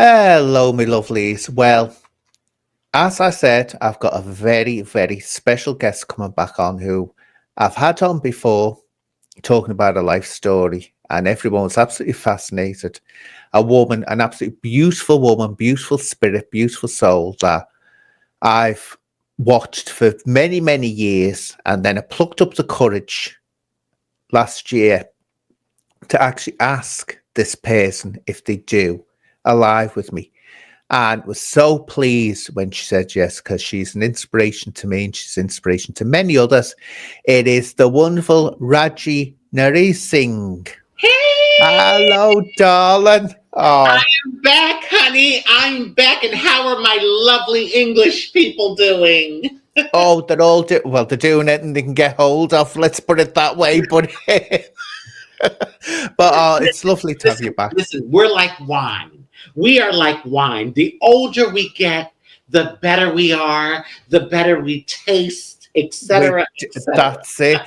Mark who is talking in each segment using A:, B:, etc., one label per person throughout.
A: Hello, my lovelies. Well, as I said, I've got a very, very special guest coming back on who I've had on before talking about a life story, and everyone was absolutely fascinated. A woman, an absolutely beautiful woman, beautiful spirit, beautiful soul that I've watched for many, many years, and then I plucked up the courage last year to actually ask this person if they do alive with me. And was so pleased when she said yes, because she's an inspiration to me and she's an inspiration to many others. It is the wonderful Rajee Narinesingh.
B: Hey,
A: Hello, darling. Oh,
B: I'm back, honey. I'm back. And how are my lovely English people doing?
A: they're all well, they're doing it and they can get hold of. Let's put it that way. But it's
B: Listen,
A: lovely to have you
B: listen,
A: back.
B: listen. We're like wine. We are like wine. The older we get, the better we are, the better we taste,
A: We
B: etc., etc.
A: that's it.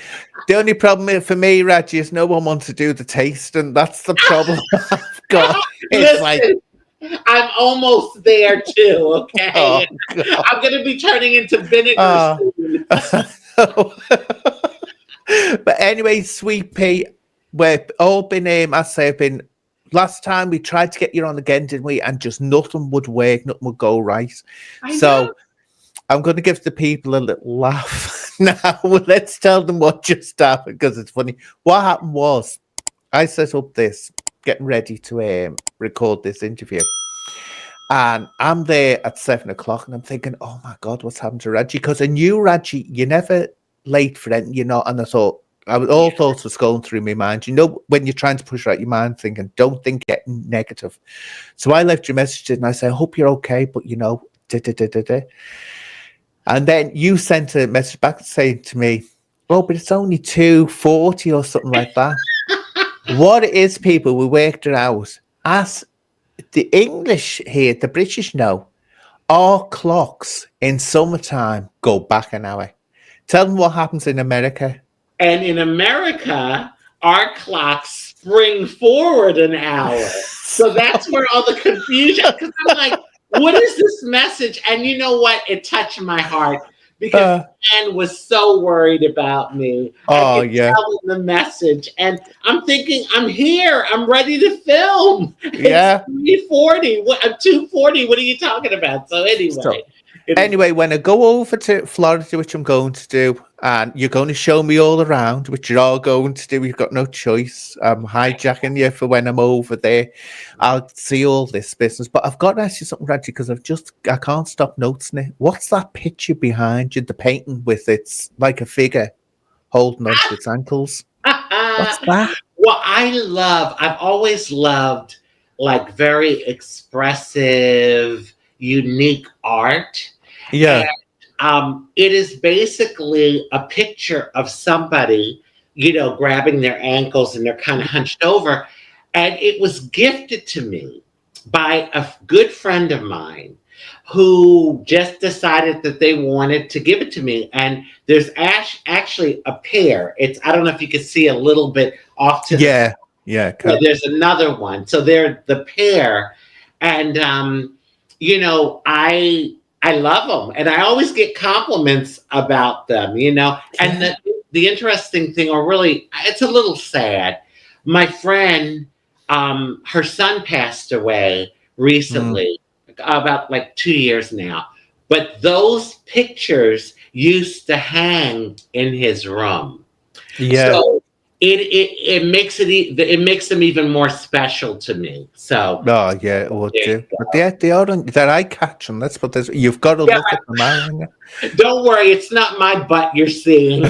A: The only problem for me, Reggie, is no one wants to do the taste, and that's the problem I've got. It's like,
B: Listen, I'm almost there too,
A: oh
B: okay?
A: god.
B: I'm going to be turning into vinegar
A: Uh,
B: soon.
A: but anyway, Sweet Pea, we've all been I say I've been last time we tried to get you on again, didn't we? And just nothing would work, nothing would go right.
B: I know.
A: So I'm going to give the people a little laugh now. Let's tell them what just happened because it's funny. What happened was I set up this, getting ready to record this interview. And I'm there at 7 o'clock and I'm thinking, oh my God, what's happened to Rajee? Because I knew Rajee, you're never late for anything, and I thought, all thoughts was going through my mind. When you're trying to push out your mind, thinking, don't think negative. So I left your message and I said, I hope you're okay, but da, da, da, da, da. And then you sent a message back saying to me, oh, but it's only 2:40 or something like that. What it is, people, we worked it out. As the English here, the British know, our clocks in summertime go back an hour. Tell them what happens in America.
B: And in America, our clocks spring forward an hour. So that's where all the confusion, because I'm like, what is this message? And you know what? It touched my heart because
A: Uh,
B: Anne was so worried about me. I
A: oh,
B: could
A: yeah.
B: tell in the message. And I'm thinking, I'm here. I'm ready to film. It's
A: Yeah.
B: 3:40. What 2:40. What are you talking about? So
A: So
B: anyway, it was
A: anyway, when I go over to Florida, which I'm going to do, and you're going to show me all around, which you're all going to do, you've got no choice. I'm hijacking you for when I'm over there. I'll see all this business. But I've got to ask you something, Reggie, because I can't stop noticing it. What's that picture behind you, the painting with it's like a figure holding onto its ankles? What's that?
B: well, I've always loved like very expressive, unique art. And
A: Yeah.
B: it is basically a picture of somebody, grabbing their ankles and they're kind of hunched over. And it was gifted to me by a good friend of mine who just decided that they wanted to give it to me. And there's actually a pair. I don't know if you can see a little bit off to the
A: Yeah. Yeah.
B: yeah, there's another one. So they're the pair, and I love them, and I always get compliments about them. And
A: Yeah.
B: the interesting thing, or really, it's a little sad. My friend, her son passed away
A: Mm.
B: recently, about like 2 years now. But those pictures used to hang in his room.
A: Yeah.
B: So it makes them even more special to me. So
A: Oh, yeah, it would
B: there
A: do.
B: you
A: But
B: go.
A: they are they're eye catching. Let's put this. You've got to
B: Yeah,
A: look at them, haven't you?
B: don't worry, it's not my butt you're seeing.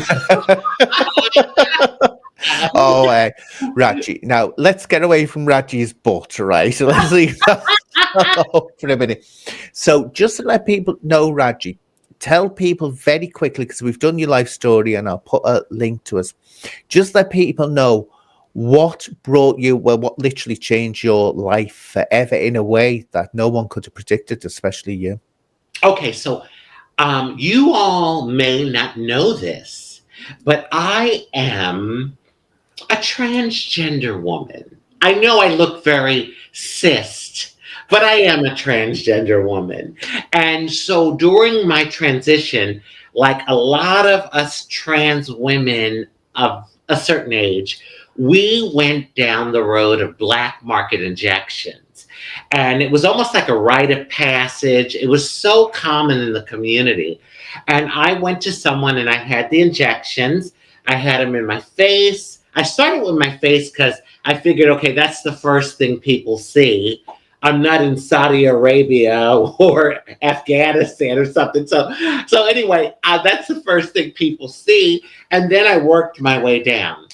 A: Oh, Raji. Now let's get away from Raji's butt, right? Let's leave that for a minute. So, just to let people know, Raji, tell people very quickly because we've done your life story, and I'll put a link to us. Just let people know what brought you, well, what literally changed your life forever in a way that no one could have predicted, especially you.
B: Okay, so you all may not know this, but I am a transgender woman. I know I look very cis, but I am a transgender woman. And so during my transition, like a lot of us trans women of a certain age, we went down the road of black market injections. And it was almost like a rite of passage. It was so common in the community. And I went to someone and I had the injections. I had them in my face. I started with my face because I figured, okay, that's the first thing people see. I'm not in Saudi Arabia or Afghanistan or something. So anyway, that's the first thing people see. And then I worked my way down.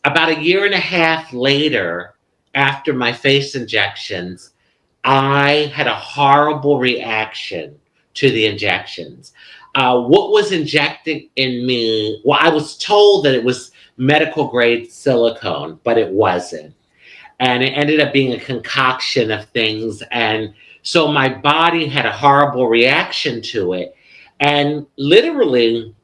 B: About a year and a half later, after my face injections, I had a horrible reaction to the injections. What was injected in me? Well, I was told that it was medical grade silicone, but it wasn't. And it ended up being a concoction of things. And so my body had a horrible reaction to it. And literally,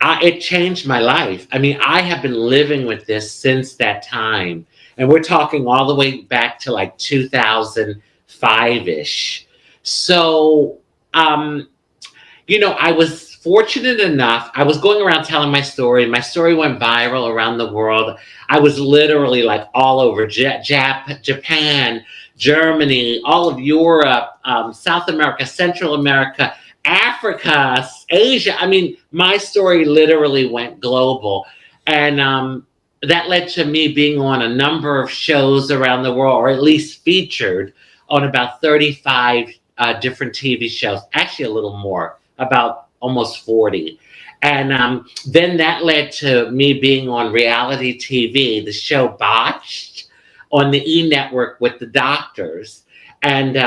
B: it changed my life. I mean, I have been living with this since that time. And we're talking all the way back to like 2005 ish. So, um, I was fortunate enough. I was going around telling my story. My story went viral around the world. I was literally like all over Japan, Germany, all of Europe, South America, Central America, Africa, Asia. I mean, my story literally went global. And that led to me being on a number of shows around the world, or at least featured on about 35 different TV shows, actually a little more, about almost 40. And then that led to me being on reality TV, the show Botched on the E Network with the doctors. And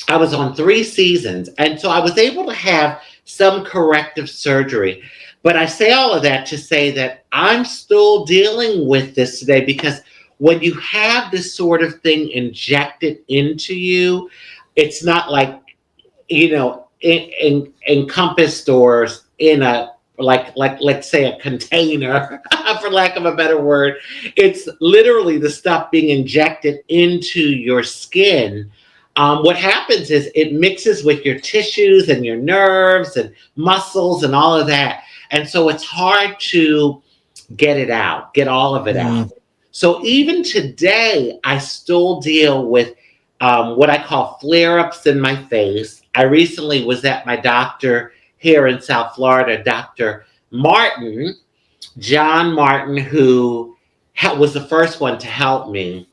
B: I was on 3 seasons. And so I was able to have some corrective surgery. But I say all of that to say that I'm still dealing with this today, because when you have this sort of thing injected into you, it's not like, encompassed or in a, like let's say, a container, for lack of a better word. It's literally the stuff being injected into your skin. What happens is it mixes with your tissues and your nerves and muscles and all of that. And so it's hard to get it out, get all of it out. So even today, I still deal with what I call flare ups in my face. I recently was at my doctor here in South Florida, Dr. Martin, John Martin, who was the first one to help me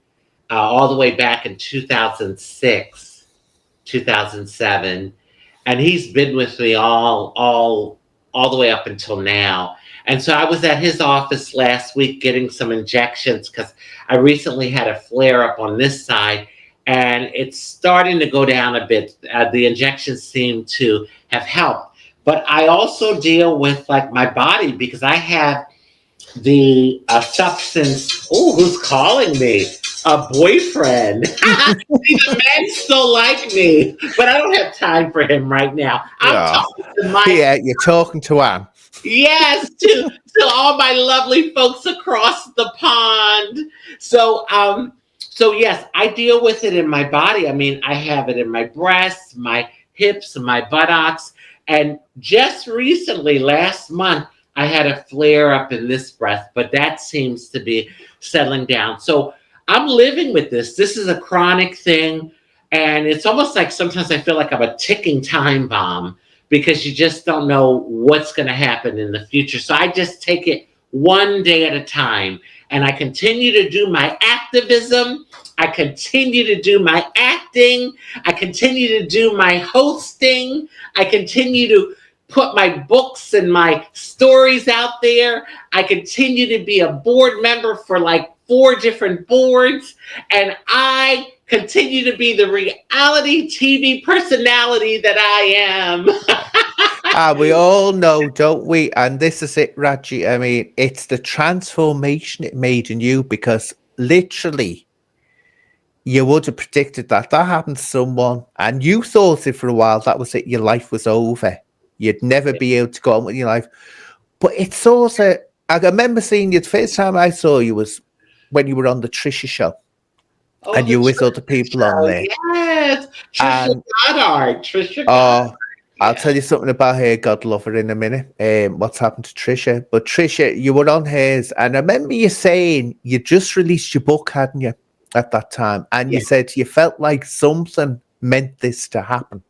B: all the way back in 2006, 2007. And he's been with me all the way up until now. And so I was at his office last week getting some injections because I recently had a flare up on this side, and it's starting to go down a bit. The injections seem to have helped. But I also deal with like my body, because I have the substance. Oh, who's calling me? A boyfriend. See, the men still like me, but I don't have time for him right now. I'm
A: Yeah.
B: talking to my
A: Yeah, you're talking to Anne.
B: yes, to all my lovely folks across the pond. So yes, I deal with it in my body. I mean, I have it in my breasts, my hips, my buttocks, and just recently, last month, I had a flare up in this breast, but that seems to be settling down. So I'm living with this. This is a chronic thing, and it's almost like sometimes I feel like I'm a ticking time bomb, because you just don't know what's going to happen in the future. So I just take it one day at a time, and I continue to do my activism. I continue to do my acting. I continue to do my hosting. I continue to put my books and my stories out there. I continue to be a board member for like 4 different boards, and I continue to be the reality TV personality that I am.
A: We all know, don't we? And this is it, Rajee. I mean, it's the transformation it made in you, because literally you would have predicted that happened to someone, and you thought it for a while, that was it, your life was over. You'd never be able to go on with your life. But it's also, I remember seeing you, the first time I saw you was when you were on the Trisha show.
B: Oh,
A: and
B: the
A: you're with
B: Trisha
A: other people on
B: show.
A: there.
B: Yes. Trisha
A: And
B: Goddard. Trisha Goddard.
A: oh, I'll
B: Yeah.
A: tell you something about her. God love her in a minute. What's happened to Trisha? But Trisha, you were on hers, and I remember you saying you just released your book, hadn't you, at that time? And you
B: Yeah.
A: said you felt like something meant this to happen,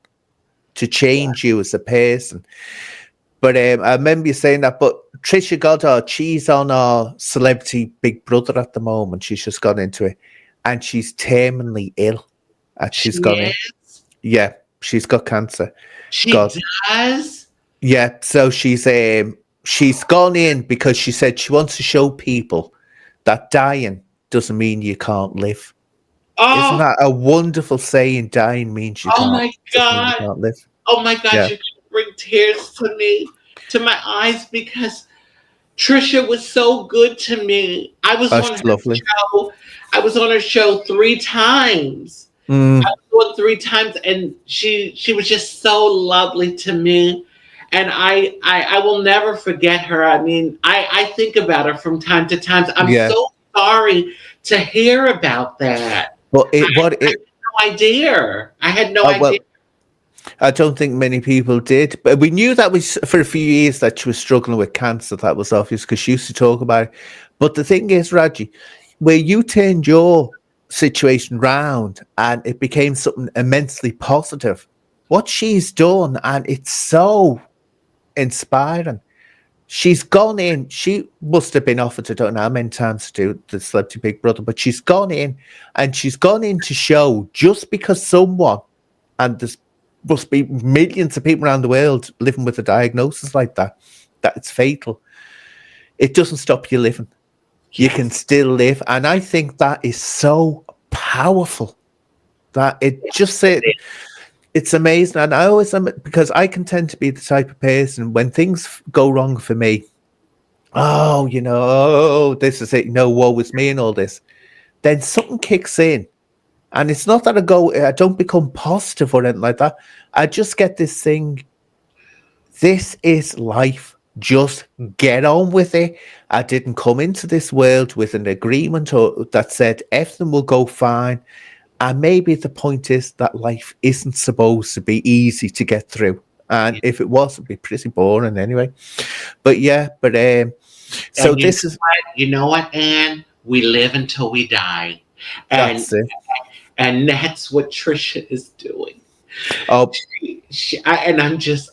A: to
B: Yeah.
A: change you as a person. But I remember you saying that. But Trisha Goddard, she's on our Celebrity Big Brother at the moment. She's just gone into it, and she's terminally ill. And she's
B: She
A: gone in.
B: is.
A: Yeah, she's got cancer.
B: She
A: God.
B: does.
A: Yeah, so she's gone in because she said she wants to show people that dying doesn't mean you can't live. Isn't
B: Oh,
A: that a wonderful saying? Dying means you
B: oh
A: can't
B: my
A: doesn't mean you
B: God.
A: can't live.
B: Oh my God.
A: Yeah.
B: You can bring tears to me, to my eyes, because Trisha was so good to me. I was
A: Oh,
B: on her
A: she's lovely.
B: show. I was on her show 3 times. I
A: Mm,
B: was on 3 times, and she was just so lovely to me. And I will never forget her. I mean, I think about her from time to time. I'm
A: yeah.
B: so sorry to hear about that.
A: But
B: I,
A: it what
B: I had
A: it
B: no idea. I had no idea.
A: well, I don't think many people did. But we knew that was for a few years that she was struggling with cancer. That was obvious because she used to talk about it. But the thing is, Raji, where you turned your situation round and it became something immensely positive, what she's done, and it's so inspiring. She's gone in. She must have been offered, I don't know how many times to do the Celebrity Big Brother, but she's gone in and she's gone in to show just because someone, and there's must be millions of people around the world living with a diagnosis like that it's fatal. It doesn't stop you living. You can
B: Yes.
A: still live. And I think that is so powerful that it just said, it's amazing. And I always am, because I can tend to be the type of person when things go wrong for me. Oh, this is it. Woe is me and all this. Then something kicks in. And it's not that I don't become positive or anything like that. I just get this thing. This is life. Just get on with it. I didn't come into this world with an agreement that said everything will go fine. And maybe the point is that life isn't supposed to be easy to get through. And if it was, it'd be pretty boring anyway. But yeah, so
B: And
A: this is
B: you know what, Anne? We live until we die. And
A: that's it.
B: and that's what Trisha is doing.
A: Oh,
B: And I'm just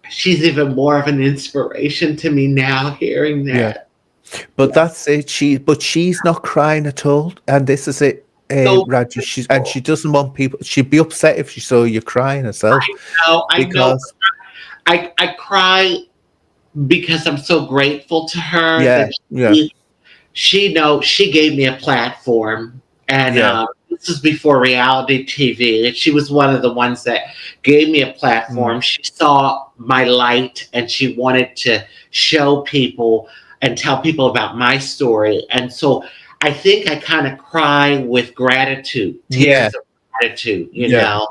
B: she's even more of an inspiration to me now hearing
A: yeah.
B: that.
A: But
B: Yes.
A: that's it. She's not crying at all, and this is it,
B: So
A: Raji. She doesn't want people. She'd be upset if she saw you crying herself,
B: I know
A: because
B: I cry because I'm so grateful to her
A: yeah,
B: that
A: yeah,
B: she gave me a platform, and
A: yeah,
B: this is before reality TV, and she was one of the ones that gave me a
A: mm,
B: platform. She saw my light, and she wanted to show people and tell people about my story, and so I think I kind of cry with gratitude,
A: yeah,
B: tears of gratitude,
A: yeah,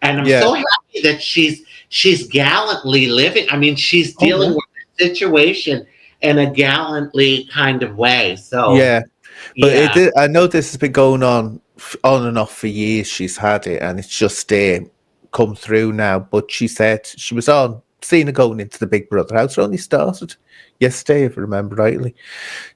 B: and I'm
A: yeah.
B: so happy that she's gallantly living. I mean, she's
A: Oh
B: dealing
A: yeah,
B: with the situation in a gallantly kind of way. So,
A: yeah. But
B: yeah,
A: I know this has been going on and off for years. She's had it, and it's just come through now. But she said she was on seeing her going into the Big Brother house. It only started yesterday, if I remember rightly.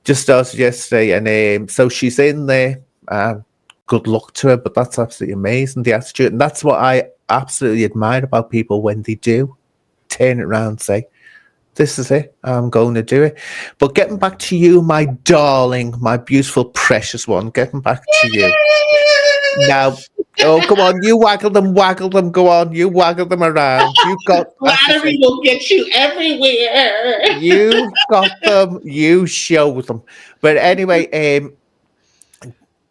A: Just started yesterday, and so she's in there. And good luck to her. But that's absolutely amazing, the attitude, and that's what I absolutely admire about people when they do turn it around, and say, this is it. I'm going to do it. But getting back to you, my darling, my beautiful, precious one, getting back to you. Now, oh, come on, you waggle them, go on, you waggle them around. You've got, as I say,
B: flattery will get you everywhere.
A: you've got them, you show them. But anyway,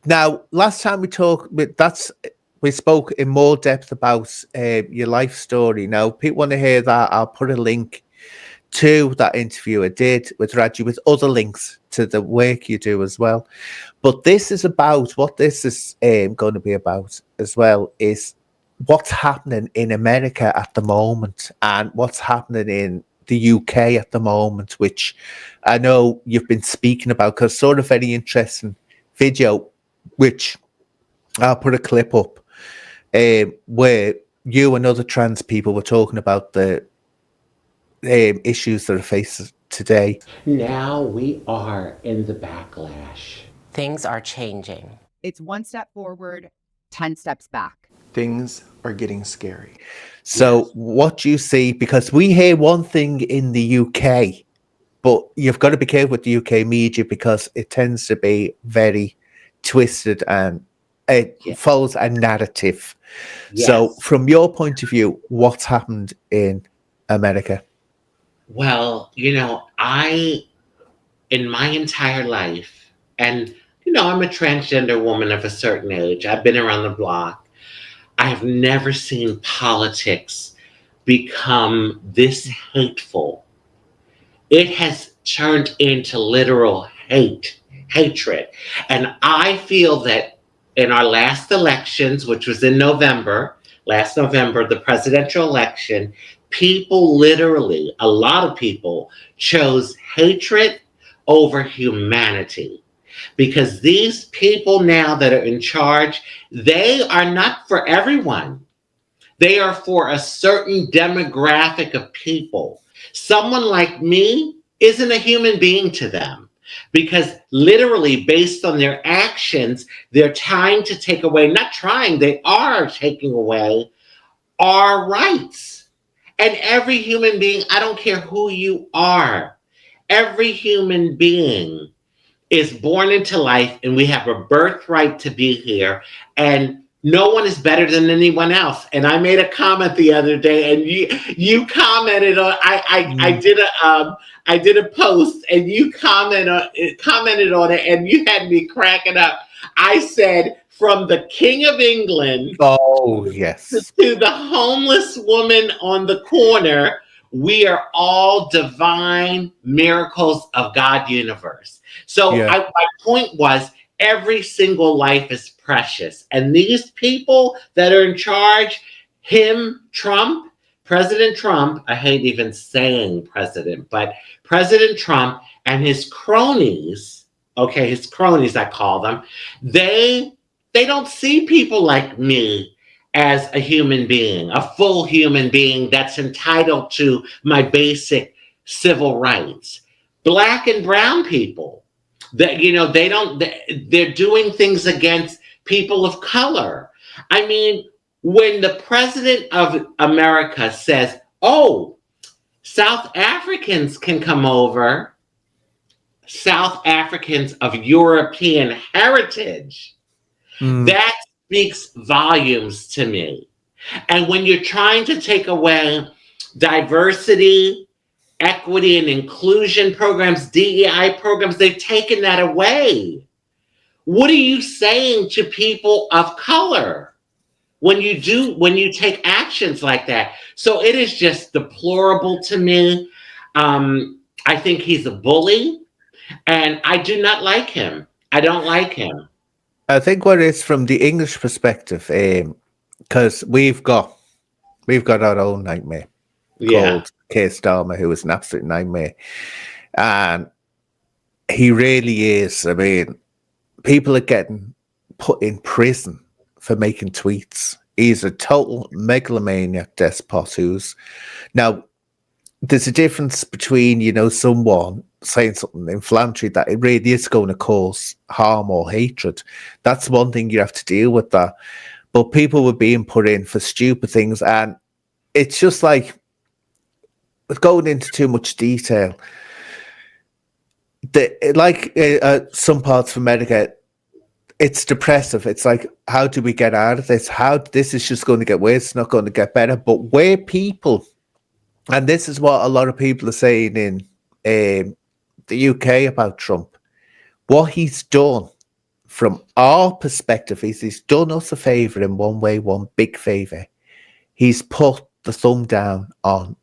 A: now, last time we spoke in more depth about your life story. Now, people want to hear that. I'll put a link to that interview I did with Rajee, with other links to the work you do as well. But this is about what this is going to be about as well, is what's happening in America at the moment and what's happening in the UK at the moment, which I know you've been speaking about, because sort of very interesting video, which I'll put a clip up, where you and other trans people were talking about the issues that are faced today.
B: Now we are in the backlash.
C: Things are changing.
D: It's one step forward, 10 steps back.
E: Things are getting scary.
A: So
B: Yes.
A: what do you see? Because we hear one thing in the UK, but you've got to be careful with the UK media because it tends to be very twisted and it
B: Yeah.
A: follows a narrative.
B: Yes.
A: So from your point of view, what's happened in America?
B: Well, in my entire life, and I'm a transgender woman of a certain age. I've been around the block. I have never seen politics become this hateful. It has turned into literal hatred. And I feel that in our last elections, which was in last November, the presidential election, people literally, a lot of people chose hatred over humanity. Because these people now that are in charge, they are not for everyone. They are for a certain demographic of people. Someone like me isn't a human being to them because literally based on their actions, they're trying to take away, not trying, they are taking away our rights. And every human being, I don't care who you are, every human being is born into life and we have a birthright to be here. And no one is better than anyone else. And I made a comment the other day, and you commented on. I did a post, and you commented on it, and you had me cracking up. I said, from the King of England,
A: Oh, yes,
B: to the homeless woman on the corner, we are all divine miracles of God universe. So
A: Yeah.
B: my point was, every single life is precious. And these people that are in charge, President Trump, I hate even saying president, but President Trump and his cronies, I call them, they don't see people like me as a human being, a full human being that's entitled to my basic civil rights. Black and brown people, that they're doing things against people of color. I mean, when the president of America says, oh, South Africans can come over, South Africans of European heritage, that speaks volumes to me. And when you're trying to take away diversity, equity and inclusion programs, DEI programs, they've taken that away. What are you saying to people of color when you take actions like that? So it is just deplorable to me. I think he's a bully, and I do not like him. I don't like him.
A: I think what it is from the English perspective, because we've got our own nightmare called Keir Starmer, who is an absolute nightmare, and he really is. I mean, people are getting put in prison for making tweets. He's a total megalomaniac despot who's now. There's a difference between, someone saying something inflammatory that it really is going to cause harm or hatred. That's one thing you have to deal with that. But people were being put in for stupid things, and it's just like, going into too much detail, some parts of America, it's depressive. It's like, how do we get out of this? This is just going to get worse, it's not going to get better. But where people, and this is what a lot of people are saying in the UK about Trump, what he's done from our perspective is he's done us a favour in one way, one big favour. He's put the thumb down on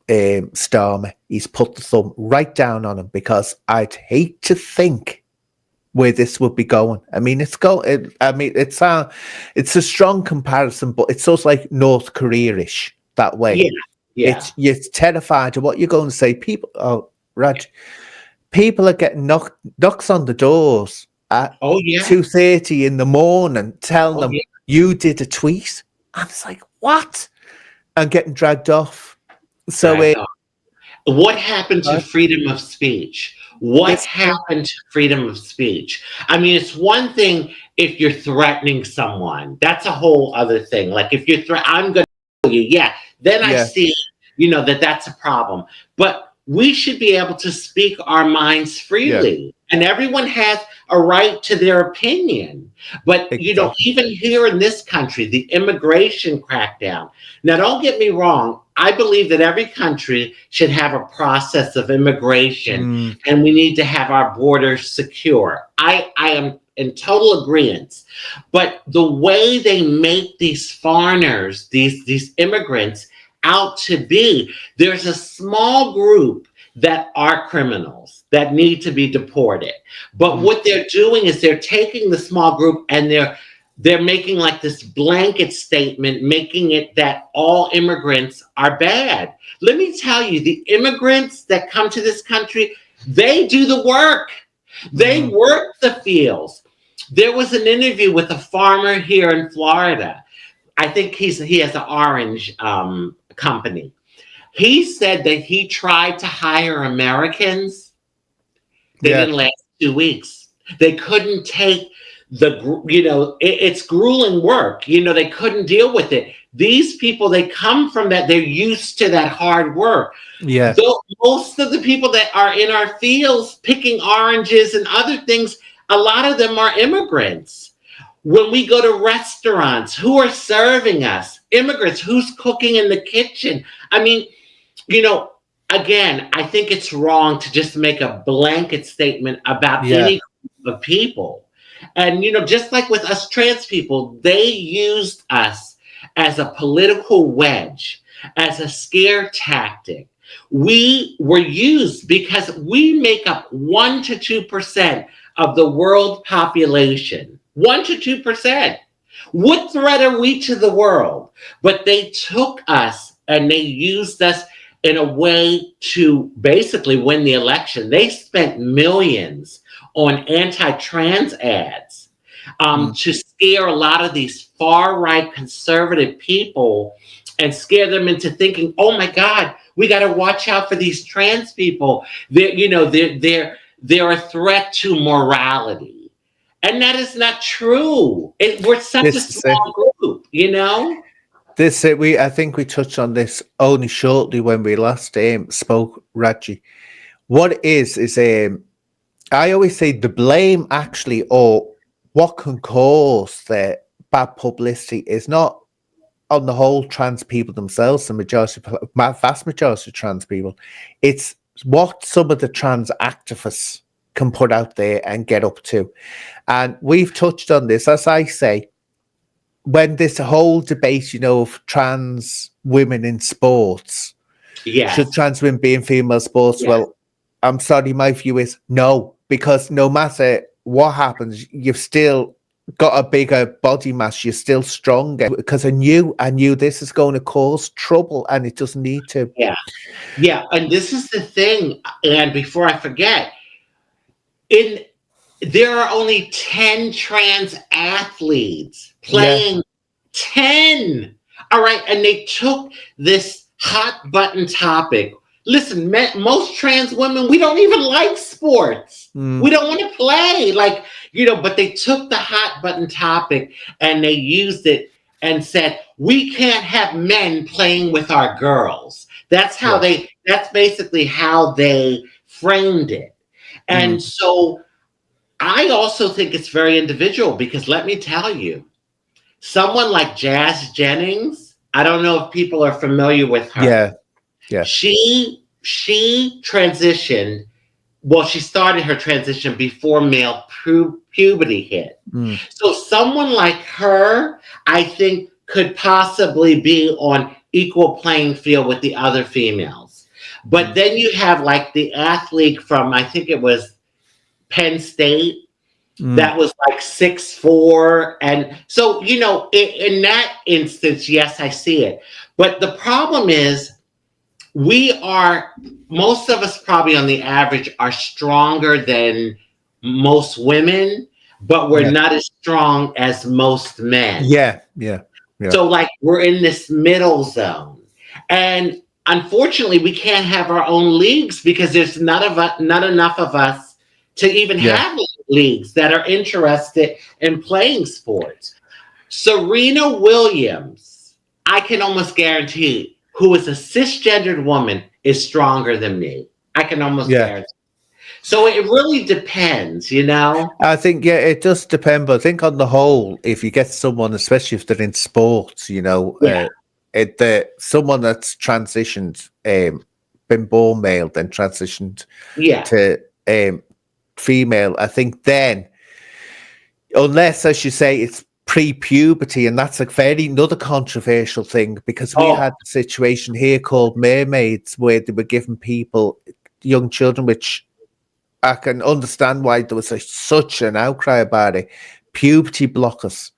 A: Starmer. He's put the thumb right down on him, because I'd hate to think where this would be going. I mean, it's a strong comparison, but it's also like North Korea-ish that way.
B: Yeah.
A: You're terrified of what you're going to say. People are getting knocks on the doors at
B: Oh yeah.
A: 2:30 in the morning, telling
B: Oh,
A: them
B: yeah.
A: you did a tweet. And it's like, what? And getting dragged off. So
B: Right. What happened to
A: Right.
B: freedom of speech? What
A: This-
B: happened to freedom of speech? I mean, it's one thing if you're threatening someone. That's a whole other thing. Like if you're I'm going to kill you. Yeah. Then I
A: Yeah.
B: see, that's a problem. But we should be able to speak our minds freely. And everyone has a right to their opinion. But,
A: Exactly.
B: even here in this country, the immigration crackdown. Now, don't get me wrong. I believe that every country should have a process of immigration, and we need to have our borders secure. I am in total agreement. But the way they make these foreigners, these immigrants, out to be, there's a small group that are criminals that need to be deported. But what they're doing is they're taking the small group and they're making like this blanket statement, making it that all immigrants are bad. Let me tell you, the immigrants that come to this country, they do the work. They work the fields. There was an interview with a farmer here in Florida. I think he has an orange company. He said that he tried to hire Americans. They didn't last 2 weeks. They couldn't take it's grueling work. They couldn't deal with it. These people, they come from that. They're used to that hard work.
A: Yeah.
B: Though most of the people that are in our fields picking oranges and other things, a lot of them are immigrants. When we go to restaurants, who are serving us? Immigrants. Who's cooking in the kitchen? I mean, again, I think it's wrong to just make a blanket statement about any group of people. And, just like with us trans people, they used us as a political wedge, as a scare tactic. We were used because we make up 1 to 2% of the world population. 1 to 2%. What threat are we to the world? But they took us and they used us in a way to basically win the election. They spent millions on anti-trans ads to scare a lot of these far-right conservative people and scare them into thinking, oh my God, we got to watch out for these trans people. They're a threat to morality. And that is not true. We're such a small group,
A: I think we touched on this only shortly when we last spoke, Rajee. What it is I always say the blame actually, or what can cause the bad publicity, is not on the whole trans people themselves, vast majority of trans people. It's what some of the trans activists can put out there and get up to. And we've touched on this, as I say, when this whole debate, of trans women in sports, should trans women be in female sports?
B: Yes.
A: Well, I'm sorry, my view is no, because no matter what happens, you've still got a bigger body mass, you're still stronger. Because I knew this is going to cause trouble, and it doesn't need to.
B: Yeah, and this is the thing, and before I forget, there are only 10 trans athletes playing. 10. All right, and they took this hot button topic. Listen, most trans women, we don't even like sports. We don't want to play, but they took the hot button topic and they used it and said, we can't have men playing with our girls. That's basically how they framed it. And so I also think it's very individual, because let me tell you, someone like Jazz Jennings, I don't know if people are familiar with her.
A: Yeah.
B: She transitioned. Well, she started her transition before male puberty hit. So someone like her, I think, could possibly be on equal playing field with the other females. But then you have like the athlete from, I think it was Penn State, that was like 6'4". And so, in that instance, yes, I see it. But the problem is, most of us probably on the average are stronger than most women, but we're
A: Yeah.
B: not as strong as most men.
A: Yeah.
B: So like we're in this middle zone. And unfortunately we can't have our own leagues because there's not enough of us to even
A: Yeah.
B: have leagues that are interested in playing sports. Serena Williams, I can almost guarantee, who is a cisgendered woman, is stronger than me. I can almost
A: Yeah.
B: guarantee. So it really depends, you know?
A: I think, yeah, it does depend, but I think on the whole, if you get someone, especially if they're in sports, you know,
B: Yeah.
A: someone that's transitioned, been born male, then transitioned
B: Yeah.
A: to female, I think then, unless, as you say, it's pre-puberty, and that's another controversial thing, because we had a situation here called mermaids, where they were giving people, young children, which I can understand why there was such an outcry about it, puberty blockers.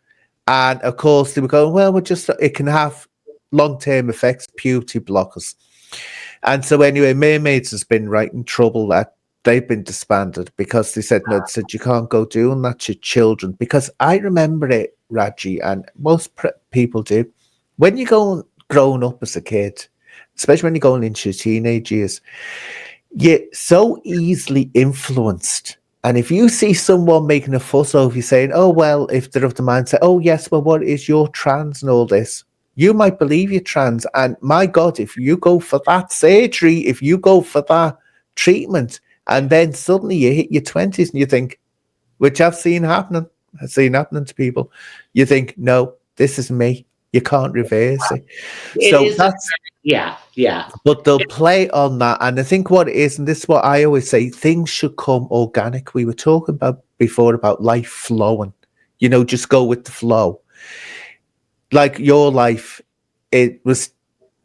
A: And of course, they were going, well, it can have long-term effects, puberty blockers. And so anyway, Mermaids has been right in trouble that they've been disbanded because they said, no, they said, you can't go doing that to children. Because I remember it, Rajee, and most people do. When you're growing up as a kid, especially when you're going into your teenage years, you're so easily influenced. And if you see someone making a fuss over you saying, oh, well, if they're of the mindset, oh, yes, well, what is your trans and all this? You might believe you're trans. And my God, if you go for that surgery, if you go for that treatment, and then suddenly you hit your 20s and you think, which I've seen happening to people, you think, no, this is me. You can't reverse it. So that's...
B: Yeah.
A: But they'll play on that. And I think what it is, and this is what I always say, things should come organic. We were talking about before about life flowing, just go with the flow. Like your life, it was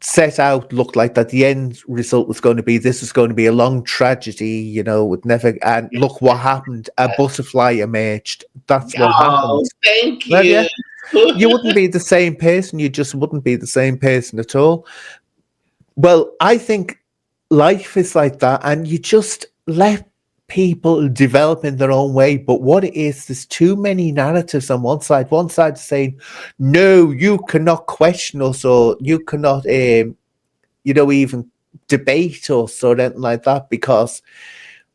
A: set out, looked like that the end result was going to be, this was going to be a long tragedy, with never, and look what happened. A butterfly emerged. That's what happened.
B: Thank you.
A: Well, yeah, you wouldn't be the same person. You just wouldn't be the same person at all. Well, I think life is like that, and you just let people develop in their own way. But what it is, there's too many narratives on one side. One side saying, no, you cannot question us, or you cannot, even debate us or anything like that, because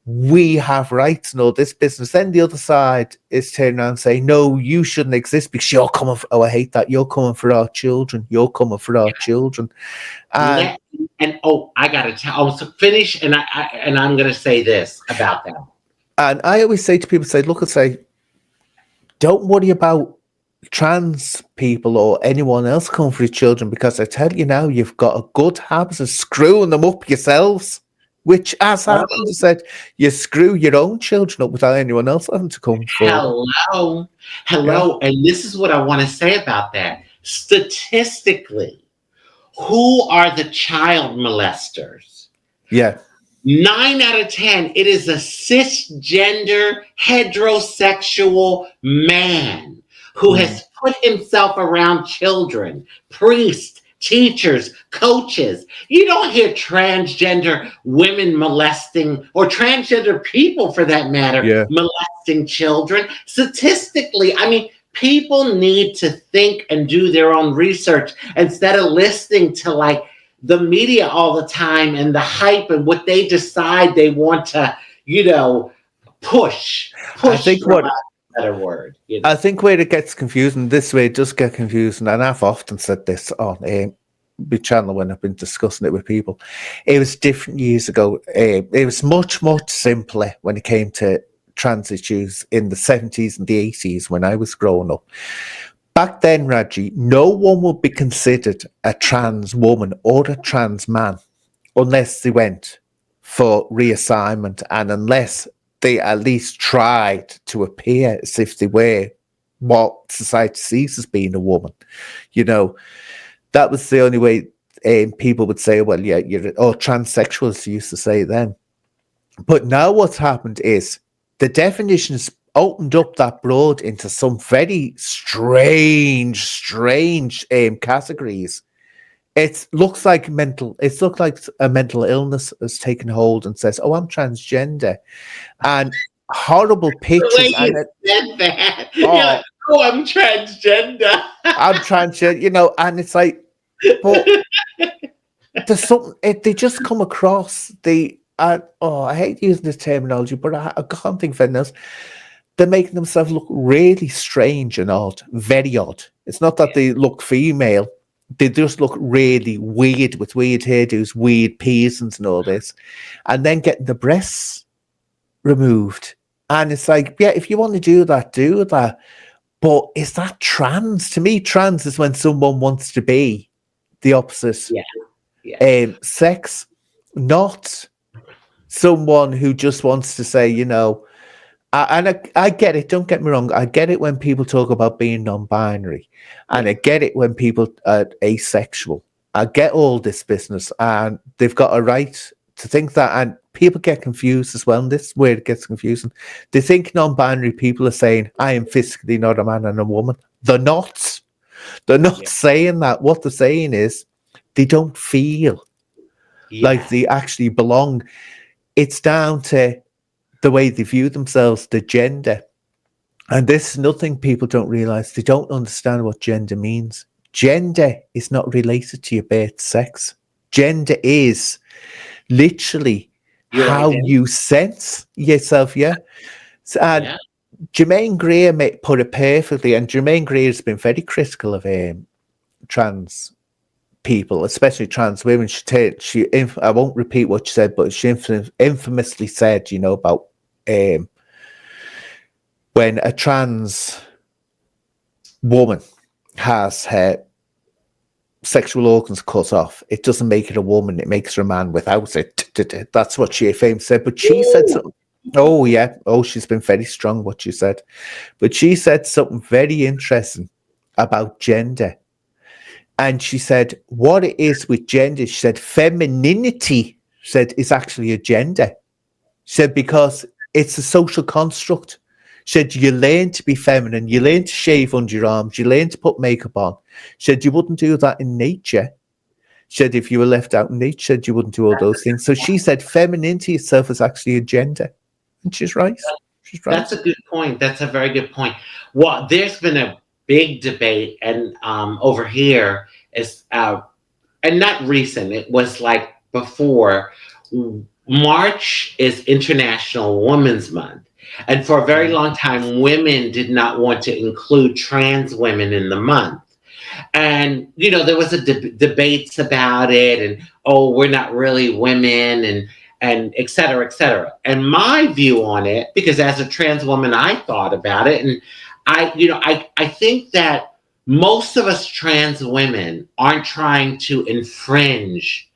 A: we have rights and all this business. Then the other side is turning around and saying, no, you shouldn't exist because you're coming for, I hate that. You're coming for our children. You're coming for our children.
B: I gotta tell. So finish, and I'm gonna say this about that.
A: And I always say to people, don't worry about trans people or anyone else coming for your children, because I tell you now, you've got a good habit of screwing them up yourselves. Which, as happened, said, you screw your own children up without anyone else having to come forward.
B: Hello,
A: Yeah.
B: And this is what I want to say about that. Statistically, who are the child molesters?
A: Yeah.
B: 9 out of 10, it is a cisgender, heterosexual man who has put himself around children, priests, teachers, coaches. You don't hear transgender women molesting, or transgender people for that matter, molesting children. Statistically, I mean, people need to think and do their own research instead of listening to like the media all the time and the hype and what they decide they want to, push.
A: I think
B: better word.
A: I think where it gets confusing, this way it does get confusing, and I've often said this on the channel when I've been discussing it with people. It was different years ago. It was much, much simpler when it came to trans issues in the 70s and the 80s when I was growing up. Back then, Rajee, no one would be considered a trans woman or a trans man unless they went for reassignment, and unless they at least tried to appear as if they were what society sees as being a woman. That was the only way people would say, well, yeah, or transsexuals used to say then. But now what's happened is the definition has opened up that broad into some very strange categories. It looks like a mental illness has taken hold and says, oh, I'm transgender. And horrible
B: The way
A: pictures. And
B: you said that. You're
A: oh,
B: like, oh, I'm transgender.
A: I'm trying to, and it's like, but there's something, they just come across I hate using this terminology, but I can't think of anything else. They're making themselves look really strange and odd, very odd. It's not that they look female, they just look really weird with weird hairdos, weird piercings and all this, and then getting the breasts removed. And it's like, yeah, if you want to do that, do that. But is that trans? To me, trans is when someone wants to be the opposite sex, not someone who just wants to say, I get it. Don't get me wrong. I get it when people talk about being non-binary, and I get it when people are asexual. I get all this business, and they've got a right to think that. And people get confused as well. And this is where it gets confusing. They think non-binary people are saying, "I am physically not a man and a woman." They're not. They're not saying that. What they're saying is they don't feel like they actually belong. It's down to the way they view themselves, the gender. And this is nothing people don't realize. They don't understand what gender means. Gender is not related to your birth sex. Gender is literally how you sense yourself, And Jermaine Greer put it perfectly, and Jermaine Greer has been very critical of trans people, especially trans women. I won't repeat what she said, but she infamously said, about when a trans woman has her sexual organs cut off, it doesn't make it a woman, it makes her a man without it. That's what she famously said. But she said something. Oh, yeah. Oh, she's been very strong, what she said. But she said something very interesting about gender. And she said, what it is with gender, she said, femininity, is actually a gender. She said, because it's a social construct. She said, you learn to be feminine, you learn to shave under your arms, you learn to put makeup on. She said, you wouldn't do that in nature. She said, if you were left out in nature, she said, you wouldn't do all those things. So she said, femininity itself is actually a gender. And she's right. She's right.
B: That's a good point. That's a very good point. Well, there's been a big debate, and over here is, and not recent, it was like before. March is International Women's Month. And for a very long time, women did not want to include trans women in the month. And, there was debates about it, and, oh, we're not really women, and et cetera, et cetera. And my view on it, because as a trans woman, I thought about it. And I think that most of us trans women aren't trying to infringe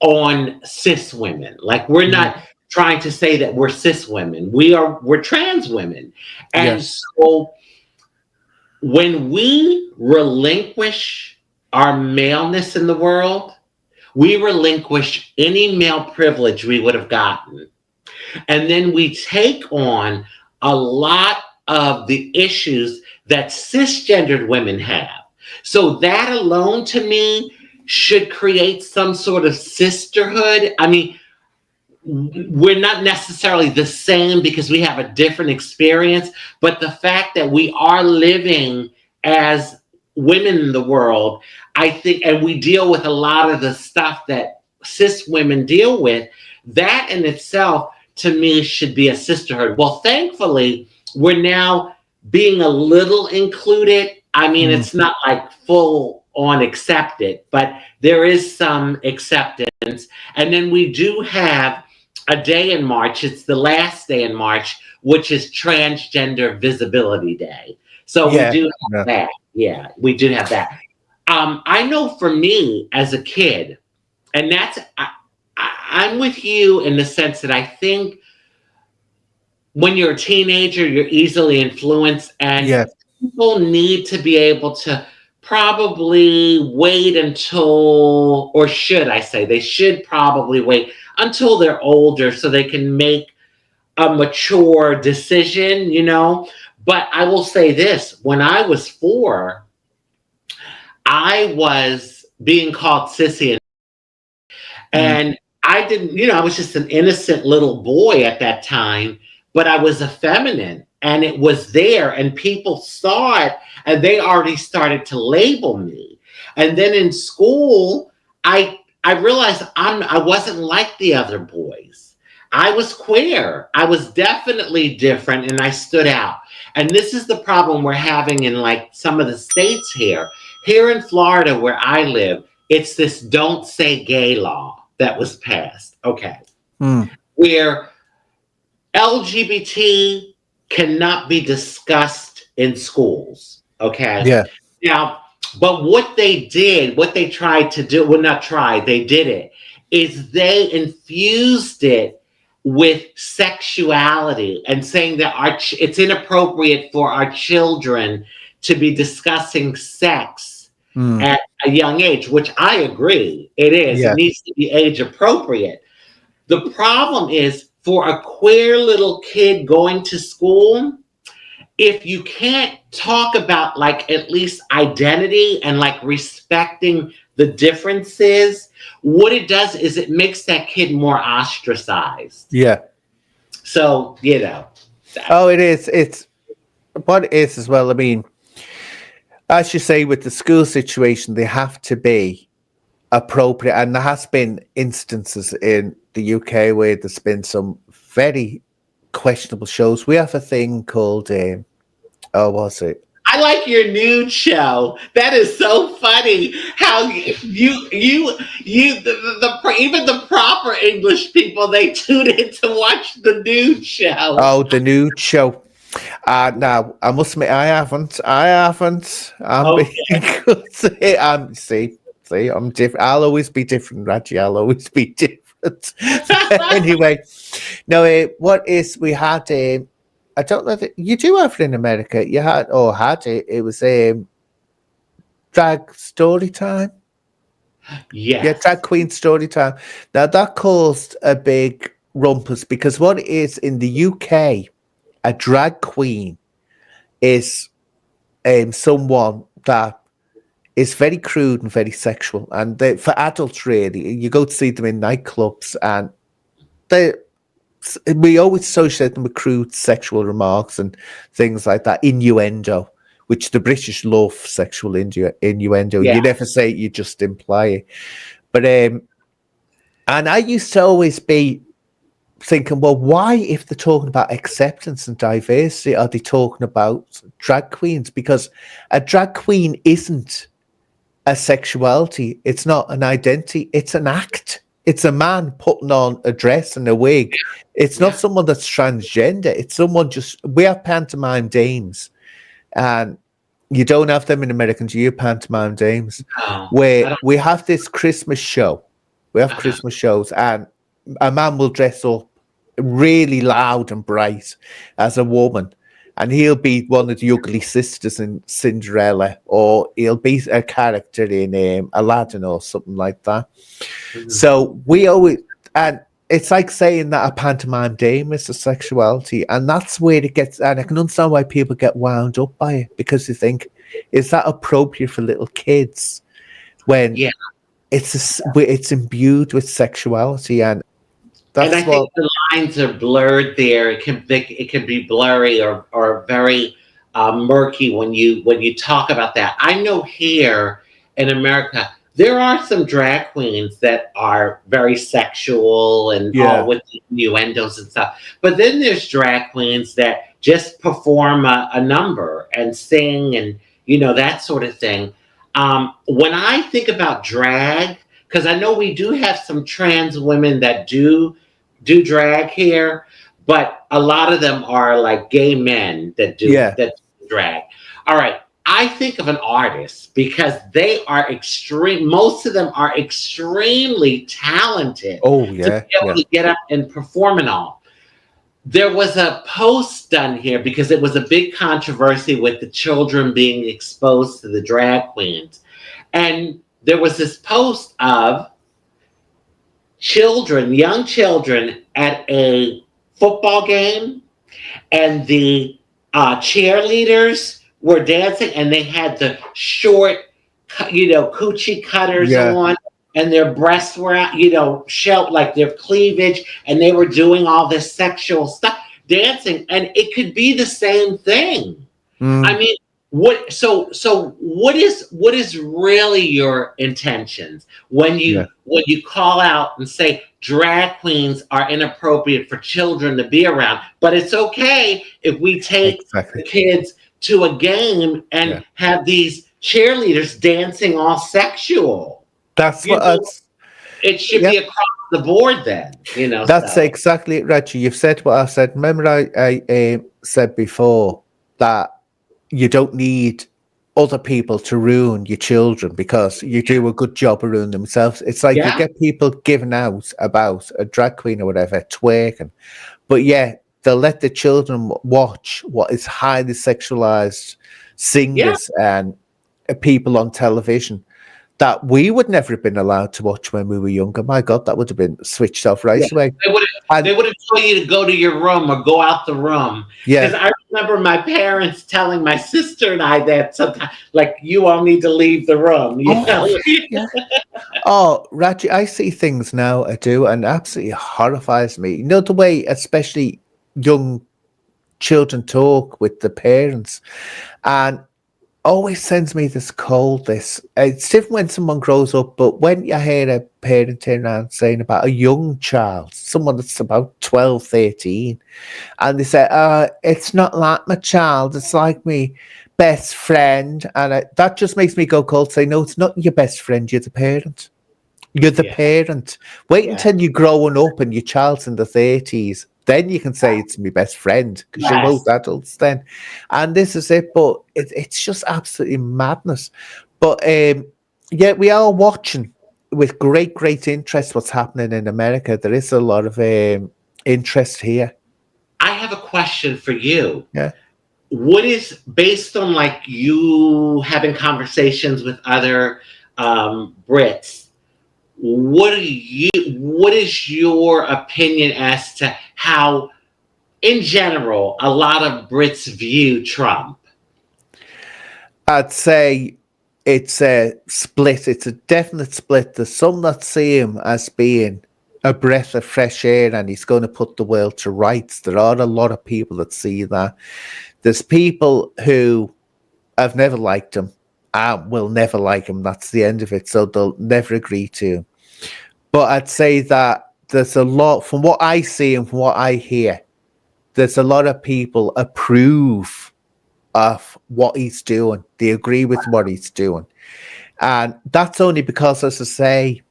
B: on cis women. Like, we're not trying to say that we're cis women. We're trans women. And so when we relinquish our maleness in the world, we relinquish any male privilege we would have gotten. And then we take on a lot of the issues that cisgendered women have. So that alone, to me, should create some sort of sisterhood. I mean, we're not necessarily the same because we have a different experience, but the fact that we are living as women in the world, I think, and we deal with a lot of the stuff that cis women deal with, that in itself, to me, should be a sisterhood. Well, thankfully, we're now being a little included. I mean, it's not like full on accepted, but there is some acceptance. And then we do have a day in March. It's the last day in March, which is Transgender Visibility Day. So we do have that. Yeah, we do have that. I know for me as a kid, and I'm with you in the sense that I think when you're a teenager, you're easily influenced, and people need to be able to probably wait until, or should I say, they should probably wait until they're older so they can make a mature decision, But I will say this, when I was 4, I was being called sissy, and I didn't, I was just an innocent little boy at that time. but I was effeminate, and it was there, and people saw it, and they already started to label me. And then in school, I realized I wasn't like the other boys. I was queer. I was definitely different, and I stood out. And this is the problem we're having in like some of the states here. Here in Florida, where I live, it's this "don't say gay" law that was passed. Okay, where LGBT cannot be discussed in schools. Okay.
A: Yeah.
B: Now, but what they did, what they tried to do, well, not tried, they did it, is they infused it with sexuality and saying that it's inappropriate for our children to be discussing sex at a young age, which I agree it is.
A: Yeah.
B: It needs to be age appropriate. The problem is for a queer little kid going to school, if you can't talk about like at least identity and like respecting the differences, what it does is it makes that kid more ostracized.
A: Yeah.
B: So, you know.
A: Oh, it is. It's what it is as well. I mean, as you say, with the school situation, they have to be appropriate. And there has been instances in the UK where there's been some very questionable shows. We have a thing called, what's it?
B: I like your nude show. That is so funny. How you even the proper English people, they tune in to watch the nude show.
A: Oh, the nude show. Now I must admit, I haven't. See, I'm different. I'll always be different, Rajee. I'll always be different. Anyway, no. What is we had? I don't know if you do have it in America. You had it. It was drag story time.
B: Yes.
A: Yeah, drag queen story time. Now that caused a big rumpus because what it is in the UK, a drag queen is someone that is very crude and very sexual, and for adults, really, you go to see them in nightclubs, and we always associate them with crude sexual remarks and things like that, innuendo, which the British love sexual innuendo.
B: Yeah.
A: You never say it, you just imply it. But and I used to always be thinking, well, why, if they're talking about acceptance and diversity, are they talking about drag queens? Because a drag queen isn't a sexuality. It's not an identity. It's an act. It's a man putting on a dress and a wig. It's not someone that's transgender. It's someone we have pantomime dames, and you don't have them in Americans. You have pantomime dames, where we have this Christmas show. We have Christmas shows, and a man will dress up really loud and bright as a woman, and he'll be one of the ugly sisters in Cinderella, or he'll be a character in Aladdin or something like that. Mm-hmm. So we always, and it's like saying that a pantomime dame is a sexuality, and that's where it gets, and I can understand why people get wound up by it, because they think, is that appropriate for little kids when it's imbued with sexuality? And that's
B: I think the lines are blurred there. It can be blurry or very murky when you talk about that. I know here in America there are some drag queens that are very sexual and all with innuendos and stuff. But then there's drag queens that just perform a number and sing and that sort of thing. When I think about drag, because I know we do have some trans women that do drag here, but a lot of them are like gay men that do drag. All right. I think of an artist because they are most of them are extremely talented to be able to get up and perform and all. There was a post done here because it was a big controversy with the children being exposed to the drag queens. And there was this post of young children at a football game, and the cheerleaders were dancing, and they had the short, coochie cutters on, and their breasts were out, showed like their cleavage, and they were doing all this sexual stuff. dancing, and it could be the same thing. I mean, what is really your intentions when
A: Yeah.
B: you call out and say drag queens are inappropriate for children to be around, but it's okay if we take
A: Exactly.
B: the kids to a game and
A: Yeah.
B: have these cheerleaders dancing all sexual.
A: That's
B: You
A: what
B: know, it should
A: yeah.
B: be across the board then, you know.
A: That's
B: So
A: exactly it, Reggie. You've said what I said. Remember, I said before that you don't need other people to ruin your children because you do a good job of ruining themselves. It's like you
B: yeah,
A: get people giving out about a drag queen or whatever twerking, but yeah, they'll let the children watch what is highly sexualized
B: yeah,
A: singers and people on television that we would never have been allowed to watch when we were younger. My God, that would have been switched off right
B: yeah.
A: away.
B: They would
A: And
B: have told you to go to your room or go out the room. Because
A: yeah,
B: I remember my parents telling my sister and I that sometimes, like, you all need to leave the room, you
A: oh
B: know?
A: yeah. Oh, Rajee, I see things now, I do, and absolutely horrifies me. You know, the way especially young children talk with the parents, and always sends me this cold. It's different when someone grows up, but when you hear a parent turn around saying about a young child, someone that's about 12, 13, and they say, it's not like my child, it's like me best friend. And that just makes me go cold, say, no, it's not your best friend, you're the parent. You're the
B: Yeah,
A: parent. Wait
B: yeah.
A: until you're growing up and your child's in the 30s. Then you can say it's my best friend because you're
B: Yes.
A: both adults then. And this is it. But it's just absolutely madness. But yeah, we are watching with great, great interest what's happening in America. There is a lot of interest here.
B: I have a question for you.
A: Yeah.
B: What is, based on like you having conversations with other Brits, what is your opinion as to how, in general, a lot of Brits view Trump?
A: I'd say it's a split. It's a definite split. There's some that see him as being a breath of fresh air and he's going to put the world to rights. There are a lot of people that see that. There's people who have never liked him and will never like him. That's the end of it. So they'll never agree to him. But I'd say that there's a lot, from what I see and from what I hear, there's a lot of people approve of what he's doing. They agree with what he's doing. And that's only because, as I say,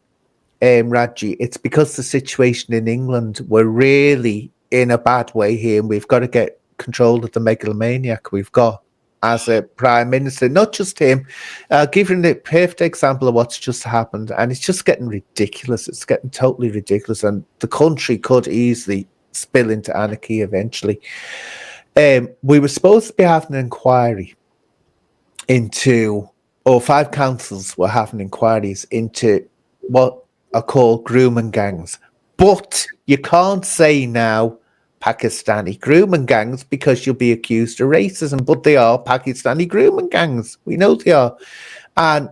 A: Rajee, it's because the situation in England, we're really in a bad way here, and we've got to get control of the megalomaniac we've got as a prime minister. Not just him. Giving the perfect example of what's just happened, and it's just getting ridiculous. It's getting totally ridiculous, and the country could easily spill into anarchy eventually. We were supposed to be having an inquiry into, or 5 councils were having inquiries into what are called grooming gangs. But you can't say now Pakistani grooming gangs because you'll be accused of racism, but they are Pakistani grooming gangs. We know they are. And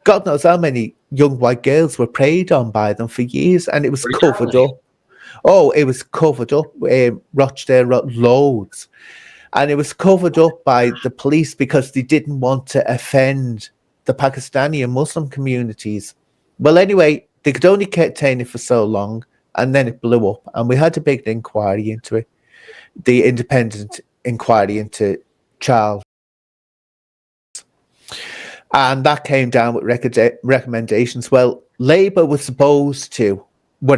A: God knows how many young white girls were preyed on by them for years, and it was covered
B: Really?
A: up. Oh, it was covered up. Rochdale, loads. And it was covered up by the police because they didn't want to offend the Pakistani and Muslim communities. Well, anyway, they could only contain it for so long, and then it blew up. And we had a big inquiry into it, the independent inquiry into child. And that came down with recommendations. Well, Labour were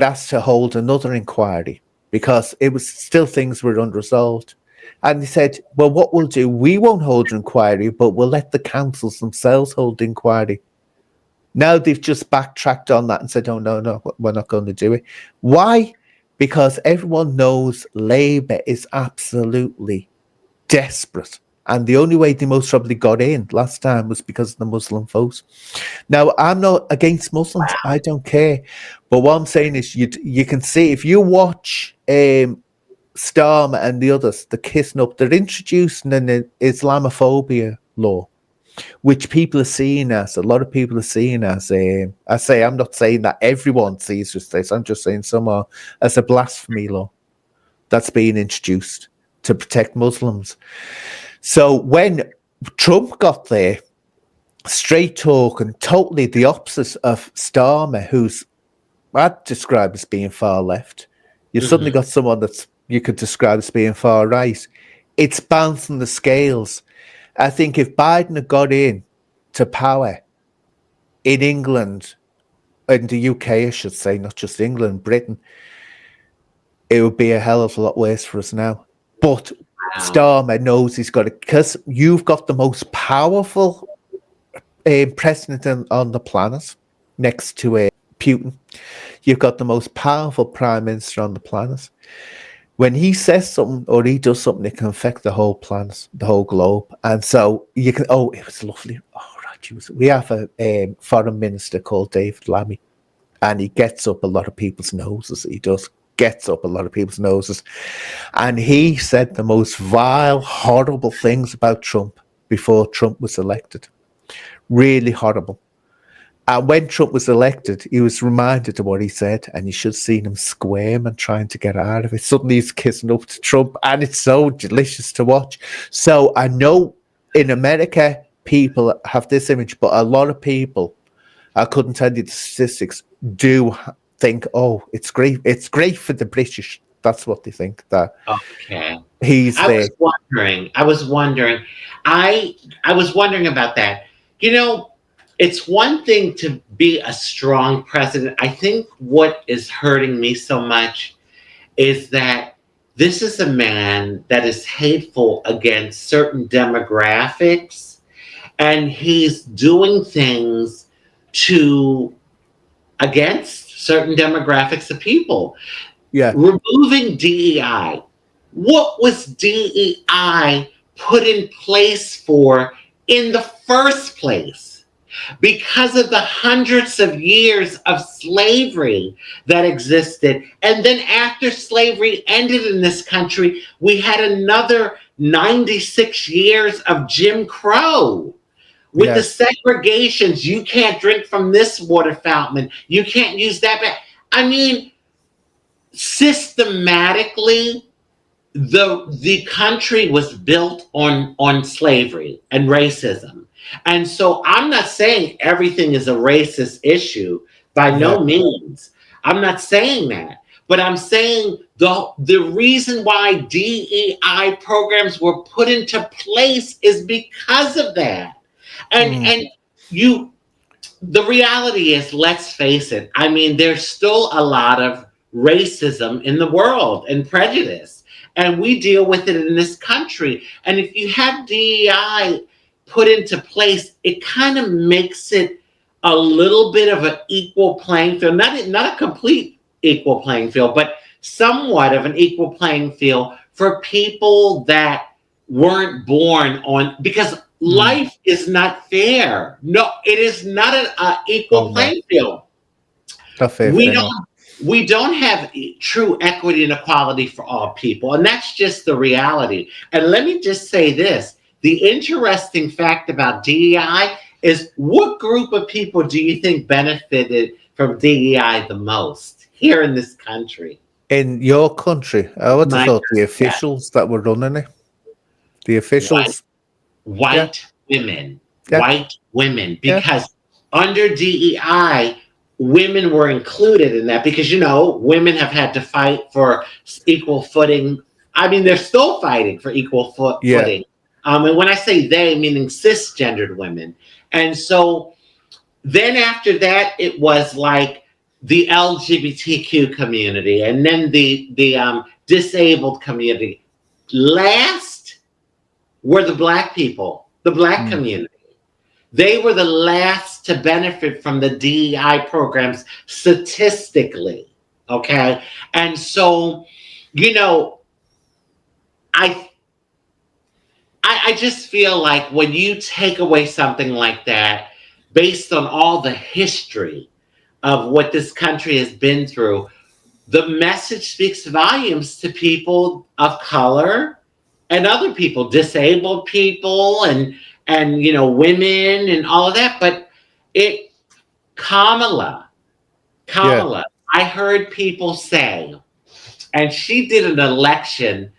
A: asked to hold another inquiry because it was still things were unresolved. And they said, well, what we'll do, we won't hold an inquiry, but we'll let the councils themselves hold the inquiry. Now they've just backtracked on that and said, oh, no, we're not going to do it. Why? Because everyone knows Labour is absolutely desperate. And the only way they most probably got in last time was because of the Muslim vote. Now, I'm not against Muslims. I don't care. But what I'm saying is you can see, if you watch Storm and the others, the kissing up, they're introducing an Islamophobia law, which people are seeing as, a lot of people are seeing as, I say, I'm not saying that everyone sees this, I'm just saying some are, as a blasphemy law that's being introduced. to protect Muslims. So when Trump got there, straight talking, totally the opposite of Starmer, who's I'd describe as being far left. You've suddenly got someone that's you could describe as being far right. It's bouncing the scales. I think if Biden had got in to power in England, in the UK, I should say, not just England, Britain, it would be a hell of a lot worse for us now. But Starmer knows he's got it because you've got the most powerful president on the planet next to Putin. You've got the most powerful prime minister on the planet. When he says something or he does something, it can affect the whole planet, the whole globe. And so you can, it was lovely. Oh, Rajee, we have a foreign minister called David Lammy, and he gets up a lot of people's noses. He does gets up a lot of people's noses. And he said the most vile, horrible things about Trump before Trump was elected. Really horrible. And when Trump was elected, he was reminded of what he said, and you should have seen him squirm and trying to get out of it. Suddenly he's kissing up to Trump, and it's so delicious to watch. So I know in America, people have this image, but a lot of people, I couldn't tell you the statistics, do think, oh, it's great. It's great for the British. That's what they think, that he's there.
B: I was wondering about that. You know, it's one thing to be a strong president. I think what is hurting me so much is that this is a man that is hateful against certain demographics, and he's doing things against certain demographics of people.
A: Yeah.
B: Removing DEI. What was DEI put in place for in the first place? Because of the hundreds of years of slavery that existed. And then after slavery ended in this country, we had another 96 years of Jim Crow. With the segregations, you can't drink from this water fountain, you can't use that. I mean, systematically, the country was built on slavery and racism. And so I'm not saying everything is a racist issue, by no means. I'm not saying that. But I'm saying the reason why DEI programs were put into place is because of that. And the reality is, let's face it, I mean, there's still a lot of racism in the world and prejudice, and we deal with it in this country. And if you have DEI put into place, it kind of makes it a little bit of an equal playing field, not a complete equal playing field, but somewhat of an equal playing field for people that weren't born on, because life is not fair. No, it is not an equal playing field. We don't have true equity and equality for all people, and that's just the reality. And let me just say this. The interesting fact about DEI is, what group of people do you think benefited from DEI the most here in this country?
A: In your country? I would have thought the officials that were running it. The officials.
B: White women. White women. Because under DEI, women were included in that, because, women have had to fight for equal footing. I mean, they're still fighting for equal footing. And when I say they, meaning cisgendered women. And so then after that, it was like the LGBTQ community, and then the disabled community. Last were the Black people, the Black community. They were the last to benefit from the DEI programs statistically, okay? And so, I just feel like when you take away something like that, based on all the history of what this country has been through, the message speaks volumes to people of color and other people, disabled people and women and all of that. But Kamala, I heard people say, and she did an election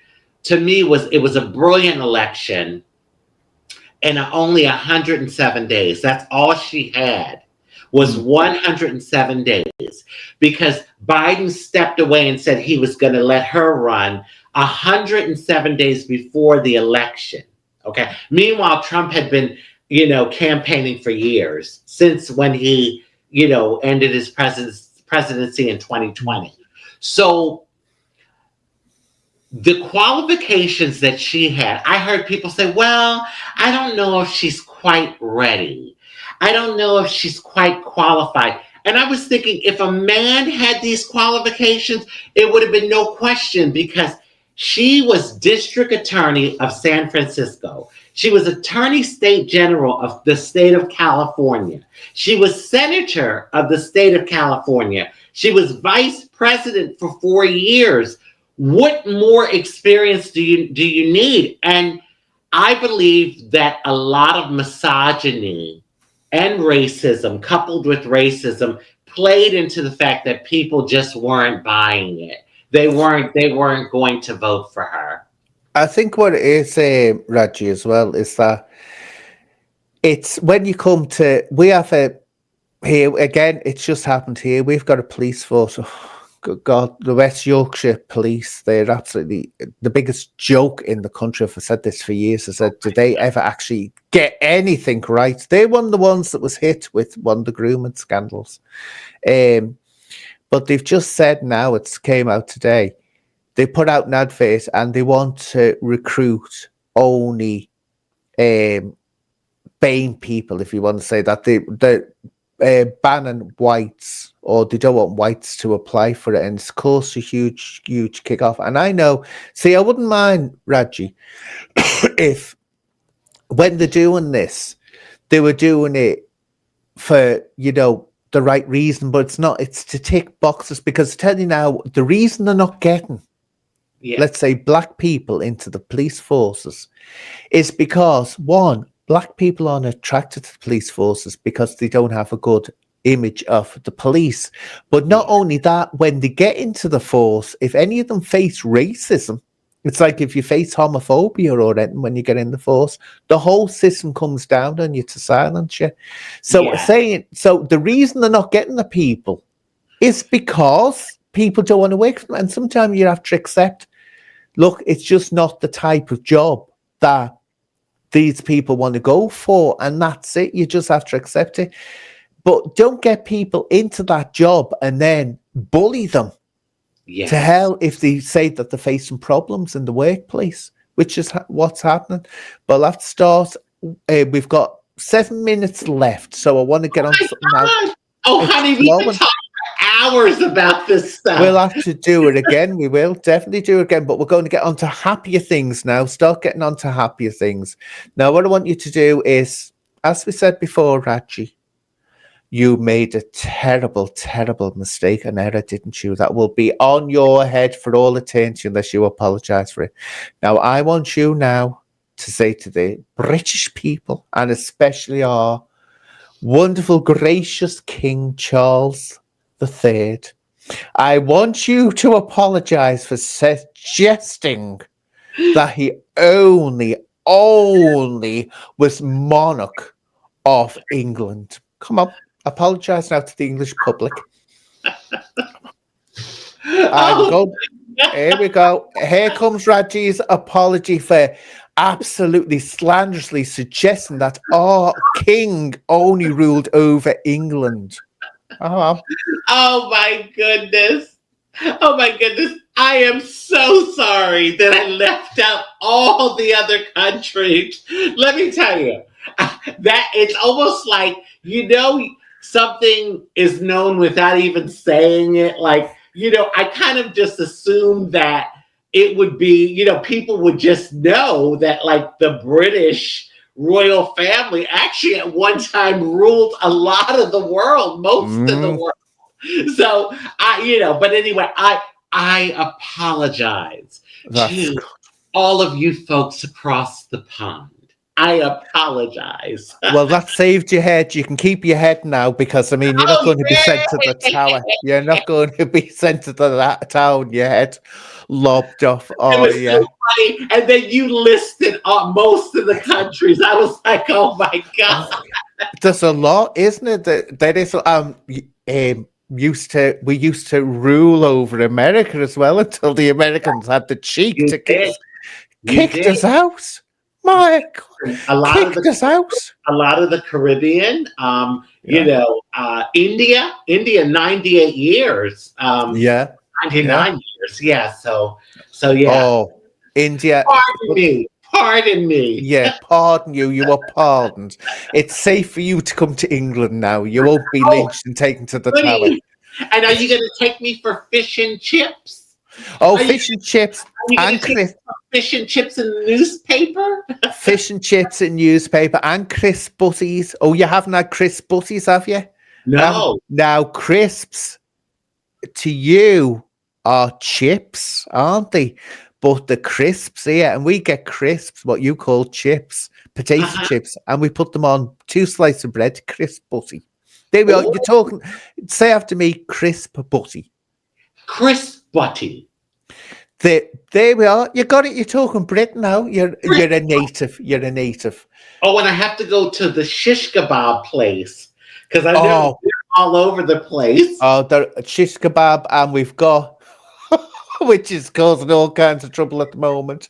B: to me it was a brilliant election in only 107 days. That's all she had was 107 days, because Biden stepped away and said he was going to let her run 107 days before the election. Okay. Meanwhile, Trump had been, campaigning for years, since when he, ended his presidency in 2020. So the qualifications that she had, I heard people say, well, I don't know if she's quite ready. I don't know if she's quite qualified. And I was thinking, if a man had these qualifications, it would have been no question, because she was district attorney of San Francisco. She was attorney state general of the state of California. She was senator of the state of California. She was vice president for 4 years. What more experience do you need? And I believe that a lot of misogyny and racism, coupled with racism, played into the fact that people just weren't buying it. They weren't going to vote for her.
A: I think what it is, Rajee, as well, is that it's when you come to, we have here again, it's just happened here. We've got a police force. Oh, good God, the West Yorkshire police, they're absolutely the biggest joke in the country. I've said this for years. I said, did they ever actually get anything right? They're one of the ones that was hit with one of the grooming scandals. But they've just said now, it's came out today, they put out an advert and they want to recruit only BAME people, if you want to say that. They're banning whites, or they don't want whites to apply for it, and it's caused a huge kickoff. And I know, see, I wouldn't mind, Rajee, if when they're doing this, they were doing it for, the right reason, but it's not. It's to tick boxes, because I tell you now, the reason they're not getting, let's say, black people into the police forces is because, one, black people aren't attracted to the police forces because they don't have a good image of the police. But not only that, when they get into the force, if any of them face racism, it's like if you face homophobia or anything when you get in the force, the whole system comes down on you to silence you. So so the reason they're not getting the people is because people don't want to work for them. And sometimes you have to accept, look, it's just not the type of job that these people want to go for, and that's it. You just have to accept it. But don't get people into that job and then bully them to hell if they say that they're facing problems in the workplace, which is what's happening. But I'll have to start. We've got 7 minutes left, so I want to get on something now.
B: Oh, honey, we can talk for hours about this stuff.
A: We'll have to do it again. We will definitely do it again, but we're going to get on to happier things now. Start getting on to happier things. Now, what I want you to do is, as we said before, Rajee, you made a terrible, terrible mistake, an error, didn't you? That will be on your head for all eternity unless you apologize for it. Now, I want you now to say to the British people, and especially our wonderful, gracious King Charles III, I want you to apologize for suggesting that he only was monarch of England. Come on, apologize now to the English public. Here we go. Here comes Rajee's apology for absolutely slanderously suggesting that our king only ruled over England.
B: Oh my goodness. Oh my goodness. I am so sorry that I left out all the other countries. Let me tell you, that it's almost like, something is known without even saying it. Like, I kind of just assumed that it would be, people would just know that, like, the British royal family actually at one time ruled a lot of the world, most of the world. So but anyway, I apologize to all of you folks across the pond. I apologize.
A: Well, that saved your head. You can keep your head now because, I mean, you're not going to be sent to the tower. You're not going to be sent to that tower and your head lobbed off.
B: It
A: Oh,
B: was
A: yeah.
B: so funny. And then you listed most of the countries. I was like, oh my God.
A: Oh, there's a lot, isn't it? That is, we used to rule over America as well until the Americans had the cheek
B: You
A: to
B: did. You
A: kicked
B: did.
A: us out. My God,
B: A lot of
A: kicked us out.
B: a lot of the Caribbean, India, 98 years,
A: Yeah.
B: 99 years. Yeah. So yeah.
A: Oh, India.
B: Pardon me.
A: Yeah, pardon you. You are pardoned. It's safe for you to come to England now. You won't be lynched and taken to the tower.
B: Goody. And are you going to take me for fish and chips?
A: Oh, fish and chips and crisp.
B: Fish and chips in the newspaper?
A: Fish and chips in newspaper and crisp butties. Oh, you haven't had crisp butties, have you?
B: No.
A: Now, crisps to you are chips, aren't they? But the crisps here, and we get crisps, what you call chips, potato chips, and we put them on 2 slices of bread, crisp butty. There we are. You're talking, say after me, crisp butty.
B: Crisp butty.
A: There we are. You got it. You're talking Brit now. You're a native. You're a native.
B: Oh, and I have to go to the shish kebab place because I know they're all over the place.
A: Oh, the shish kebab, and we've got, which is causing all kinds of trouble at the moment,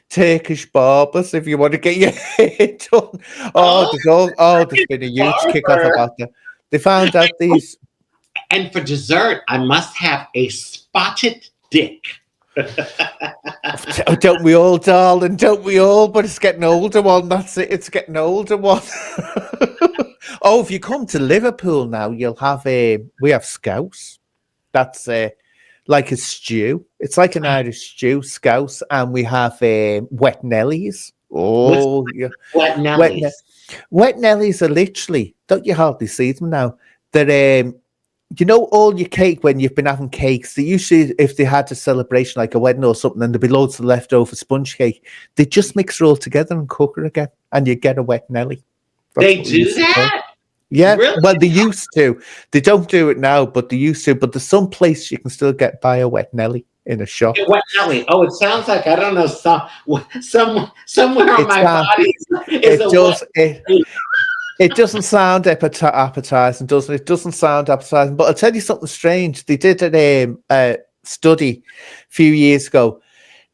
A: Turkish barbers. If you want to get your hair done, there's been a huge kickoff about that. They found out these.
B: And for dessert, I must have a spotted dick.
A: Don't we all, darling? Don't we all? But it's getting older one. That's it. It's getting older one. Oh, if you come to Liverpool now, you'll have we have scouse. That's like a stew. It's like an Irish stew, scouse, and we have wet nellies. Oh, yeah.
B: Wet nellies.
A: Wet nellies are literally, don't you hardly see them now? They're you know, all your cake, when you've been having cakes, they usually, if they had a celebration like a wedding or something, and there'd be loads of leftover sponge cake, they just mix it all together and cook it again, and you get a wet nelly.
B: They do that?
A: Yeah,
B: really?
A: Well, they used to. They don't do it now, but they used to. But there's some place you can still buy a wet nelly in a shop.
B: Wet nelly. Oh, it sounds like, I don't know, somewhere on my body is a wet nelly.
A: It doesn't sound appetizing, doesn't it? It doesn't sound appetizing. But I'll tell you something strange. They did a study a few years ago.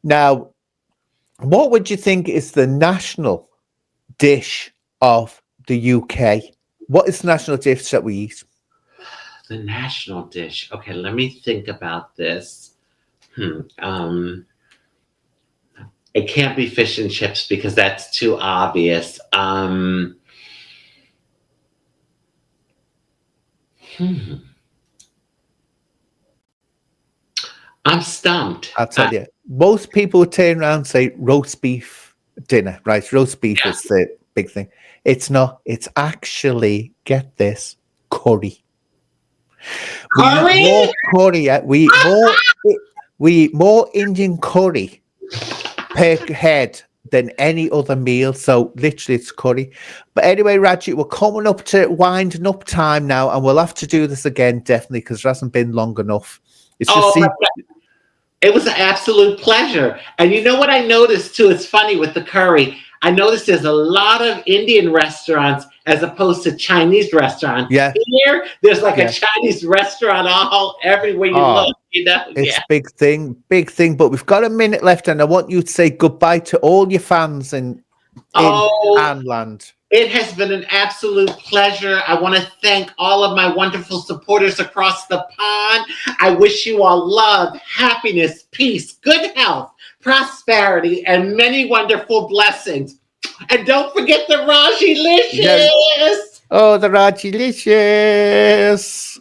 A: Now, what would you think is the national dish of the UK? What is the national dish that we eat?
B: The national dish. Okay, let me think about this. It can't be fish and chips because that's too obvious. I'm stumped.
A: I'll tell you. Most people would turn around and say roast beef dinner, right? Roast beef is the big thing. It's not. It's actually, get this, curry.
B: Curry?
A: We eat more curry. We eat more Indian curry per head than any other meal. So literally it's curry. But anyway, Rajee, we're coming up to winding up time now, and we'll have to do this again, definitely, because it hasn't been long enough. It's just
B: it was an absolute pleasure. And you know what I noticed too? It's funny with the curry. I noticed there's a lot of Indian restaurants as opposed to Chinese restaurants.
A: Yeah.
B: Here, there's like a Chinese restaurant all everywhere you look. You know,
A: it's big thing. But we've got a minute left, and I want you to say goodbye to all your fans in Anland.
B: It has been an absolute pleasure. I want to thank all of my wonderful supporters across the pond. I wish you all love, happiness, peace, good health, prosperity, and many wonderful blessings. And don't forget the Rajee-licious.
A: Oh, the Rajee-licious.